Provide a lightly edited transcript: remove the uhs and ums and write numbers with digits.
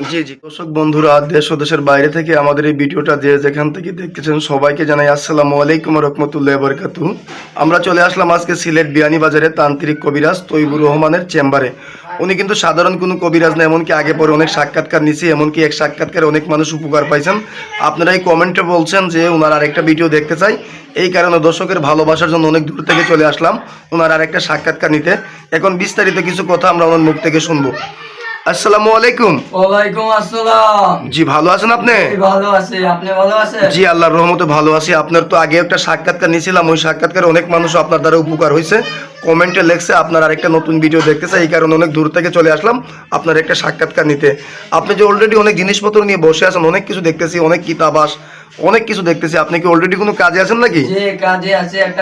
জি জি দর্শক বন্ধুরা, দেশ ও দেশের বাইরে থেকে আমাদের এই ভিডিওটা যে যেখান থেকে দেখতেছেন সবাইকে জানাই আসসালামু আলাইকুম রহমতুল্লাহ বরকাতু। আমরা চলে আসলাম আজকে সিলেট বিয়ানীবাজারে তান্ত্রিক কবিরাজ তৈবুর রহমানের চেম্বারে। উনি কিন্তু সাধারণ কোনো কবিরাজ না, এমনকি আগে পরে অনেক সাক্ষাৎকার নিছি, এমনকি এক সাক্ষাৎকারে অনেক মানুষ উপকার পাইছেন। আপনারা এই কমেন্টে বলছেন যে ওনার আরেকটা ভিডিও দেখতে চাই, এই কারণে দর্শকের ভালোবাসার জন্য অনেক দূর থেকে চলে আসলাম ওনার আরেকটা সাক্ষাৎকার নিতে। এখন বিস্তারিত কিছু কথা আমরা ওনার মুখ থেকে শুনবো। আসসালামু আলাইকুম। ওয়ালাইকুম আসসালাম। জি ভালো আছেন আপনি? ভালো আছি, আপনি ভালো আছেন? জি আল্লাহর রহমতে ভালো আছি। আপনার তো আগে একটা সাক্ষাৎকার নিয়েছিলাম, ওই সাক্ষাৎকারে অনেক মানুষ আপনার দ্বারা উপকার হয়েছে, কমেন্টে লেখছে আপনার আরেকটা নতুন ভিডিও দেখতেছে, এই কারণে অনেক দূর থেকে চলে আসলাম আপনার একটা সাক্ষাৎকার নিতে। আপনি যে অলরেডি অনেক জিনিসপত্র নিয়ে বসে আছেন, অনেক কিছু দেখতেছি, অনেক কিতাবাস অনেক কিছু দেখতেছি, আপনি কি অলরেডি কোনো কাজে আছেন নাকি? যে কাজে আছে একটা